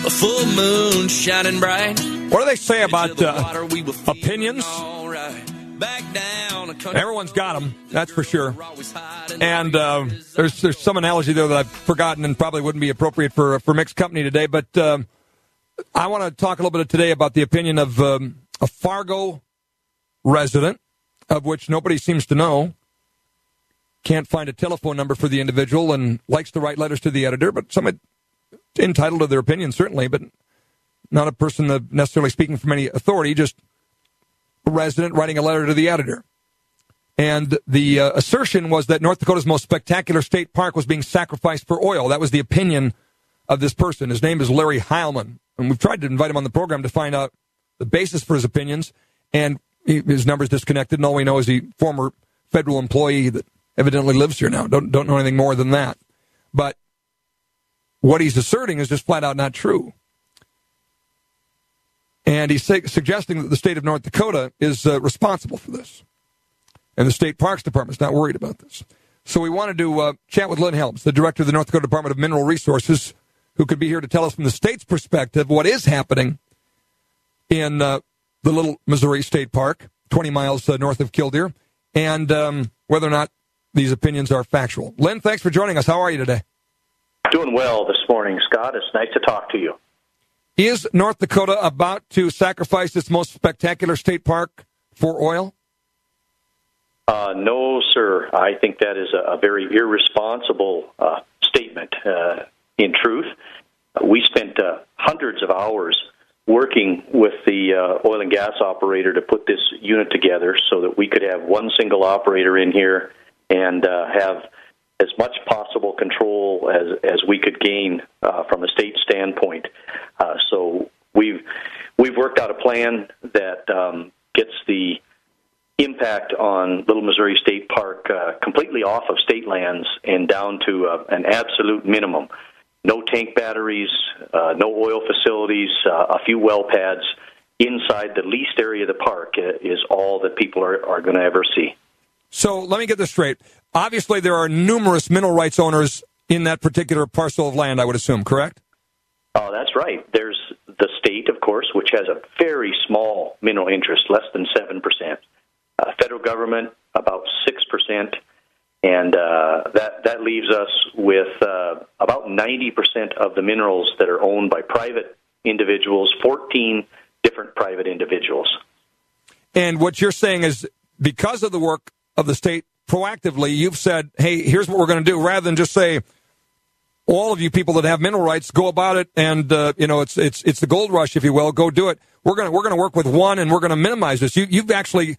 A full moon shining bright. What do they say about opinions? Everyone's got them, that's for sure. And there's some analogy there that I've forgotten and probably wouldn't be appropriate for mixed company today. But I want to talk a little bit today about the opinion of a Fargo resident, of which nobody seems to know. Can't find a telephone number for the individual and likes to write letters to the editor, but someone entitled to their opinion, certainly, but not a person that necessarily speaking from any authority, just a resident writing a letter to the editor. And the assertion was that North Dakota's most spectacular state park was being sacrificed for oil. That was the opinion of this person. His name is Larry Heilman, and we've tried to invite him on the program to find out the basis for his opinions, and his number's disconnected, and all we know is he's a former federal employee that evidently lives here now. Don't know anything more than that. But what he's asserting is just flat out not true. And he's suggesting that the state of North Dakota is responsible for this. And the State Parks Department's not worried about this. So we wanted to chat with Lynn Helms, the director of the North Dakota Department of Mineral Resources, who could be here to tell us from the state's perspective what is happening in the Little Missouri State Park, 20 miles north of Killdeer, and whether or not these opinions are factual. Lynn, thanks for joining us. How are you today? Doing well this morning, Scott. It's nice to talk to you. Is North Dakota about to sacrifice its most spectacular state park for oil? No, sir. I think that is a very irresponsible statement. In truth, we spent hundreds of hours working with the oil and gas operator to put this unit together so that we could have one single operator in here and have as much possible control as we could gain from a state standpoint. So we've worked out a plan that gets the impact on Little Missouri State Park completely off of state lands and down to an absolute minimum. No tank batteries, no oil facilities, a few well pads inside the leased area of the park is all that people are going to ever see. So let me get this straight. Obviously, there are numerous mineral rights owners in that particular parcel of land, I would assume, correct? Oh, that's right. There's the state, of course, which has a very small mineral interest, less than 7%. Federal government, about 6%. And that leaves us with about 90% of the minerals that are owned by private individuals, 14 different private individuals. And what you're saying is because of the work of the state proactively, you've said, hey, here's what we're going to do, rather than just say, all of you people that have mineral rights, go about it, and it's the gold rush, if you will, go do it. We're going to work with one, and we're going to minimize this. You've actually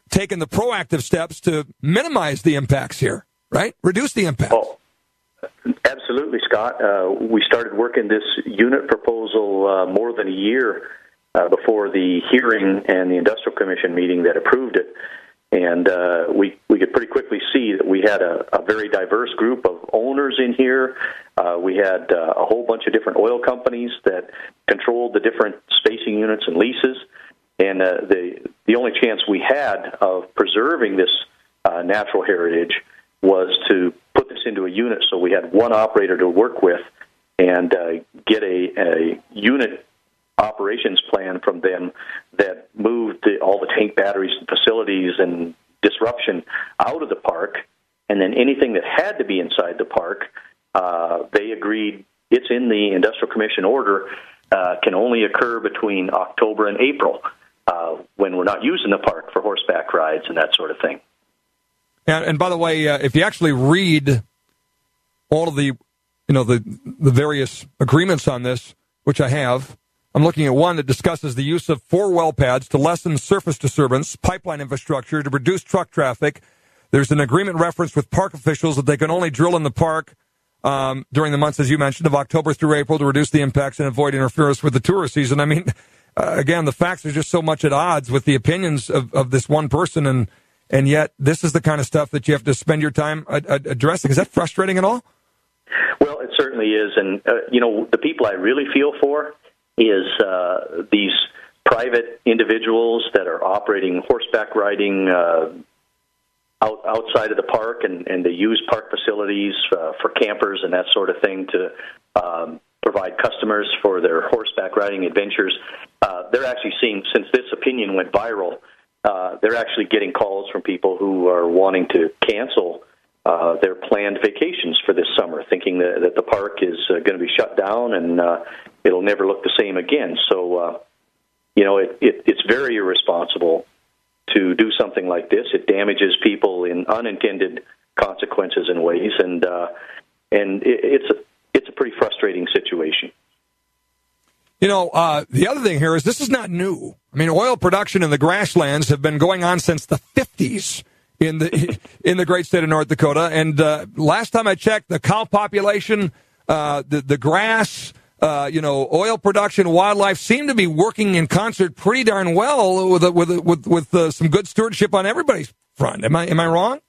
taken the proactive steps to minimize the impacts here, right? Reduce the impacts. Oh, absolutely, Scott. We started working this unit proposal more than a year before the hearing and the Industrial Commission meeting that approved it. And we could pretty quickly see that we had a very diverse group of owners in here. We had a whole bunch of different oil companies that controlled the different spacing units and leases. And the only chance we had of preserving this natural heritage was to put this into a unit so we had one operator to work with and get a unit operations plan from them that moved all the tank batteries and facilities and disruption out of the park, and then anything that had to be inside the park, they agreed it's in the Industrial Commission order, can only occur between October and April when we're not using the park for horseback rides and that sort of thing. And by the way, if you actually read all of the various agreements on this, which I have, I'm looking at one that discusses the use of 4 well pads to lessen surface disturbance, pipeline infrastructure to reduce truck traffic. There's an agreement referenced with park officials that they can only drill in the park during the months, as you mentioned, of October through April to reduce the impacts and avoid interference with the tourist season. I mean, again, the facts are just so much at odds with the opinions of this one person, and yet this is the kind of stuff that you have to spend your time addressing. Is that frustrating at all? Well, it certainly is. And, the people I really feel for is these private individuals that are operating horseback riding outside of the park, and they use park facilities for campers and that sort of thing to provide customers for their horseback riding adventures. They're actually seeing, since this opinion went viral, they're actually getting calls from people who are wanting to cancel their planned vacations for this summer, thinking that the park is going to be shut down and it'll never look the same again. So, it's very irresponsible to do something like this. It damages people in unintended consequences and ways, and it's a pretty frustrating situation. The other thing here is this is not new. I mean, oil production in the grasslands have been going on since the 50s in the great state of North Dakota. And last time I checked, the cow population, the grass, oil production, wildlife seem to be working in concert pretty darn well with some good stewardship on everybody's front. Am I wrong?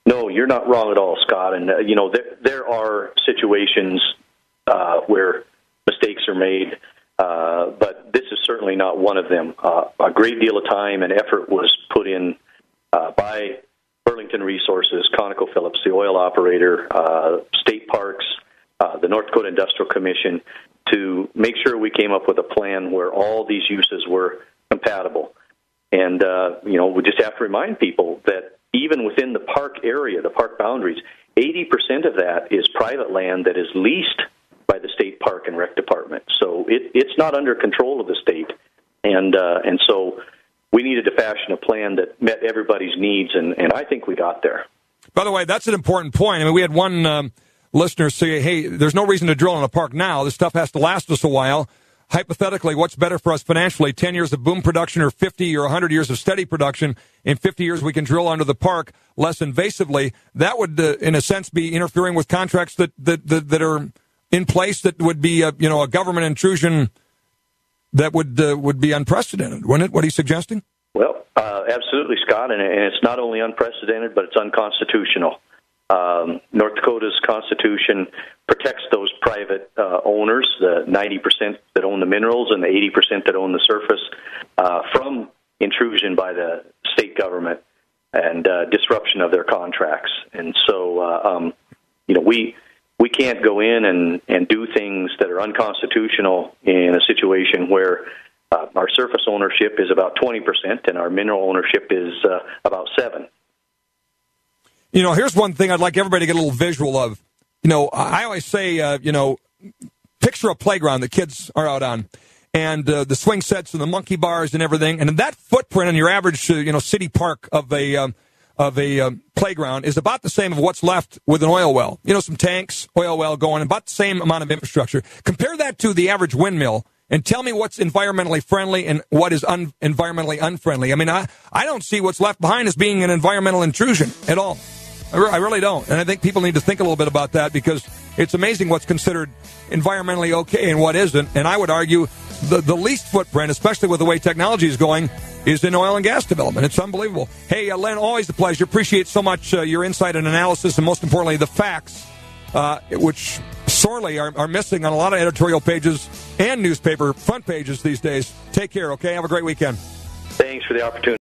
No, you're not wrong at all, Scott. And there are situations where mistakes are made, but this is certainly not one of them. A great deal of time and effort was put in by Burlington Resources, ConocoPhillips, the oil operator, state parks, the North Dakota Industrial Commission, to make sure we came up with a plan where all these uses were compatible. And, we just have to remind people that even within the park area, the park boundaries, 80% of that is private land that is leased by the state park and rec department. So it's not under control of the state. And so we needed to fashion a plan that met everybody's needs, and I think we got there. By the way, that's an important point. I mean, we had one listener say, hey, there's no reason to drill in a park now. This stuff has to last us a while. Hypothetically, what's better for us financially, 10 years of boom production or 50 or 100 years of steady production? In 50 years, we can drill under the park less invasively. That would, in a sense, be interfering with contracts that are in place that would be a government intrusion that would be unprecedented, wouldn't it? What are you suggesting? Well, absolutely, Scott, and it's not only unprecedented, but it's unconstitutional. North Dakota's Constitution protects those private owners, the 90% that own the minerals and the 80% that own the surface, from intrusion by the state government and disruption of their contracts. And so, we can't go in and do things that are unconstitutional in a situation where our surface ownership is about 20% and our mineral ownership is about 7%. Here's one thing I'd like everybody to get a little visual of. I always say, picture a playground that kids are out on, and the swing sets and the monkey bars and everything, and that footprint in your average, city park of a playground is about the same of what's left with an oil well. Some tanks, oil well going, about the same amount of infrastructure. Compare that to the average windmill and tell me what's environmentally friendly and what is environmentally unfriendly. I mean, I don't see what's left behind as being an environmental intrusion at all. I really don't. And I think people need to think a little bit about that, because it's amazing what's considered environmentally okay and what isn't. And I would argue the least footprint, especially with the way technology is going, is in oil and gas development. It's unbelievable. Hey, Lynn, always a pleasure. Appreciate so much your insight and analysis, and most importantly, the facts, which sorely are missing on a lot of editorial pages and newspaper front pages these days. Take care, okay? Have a great weekend. Thanks for the opportunity.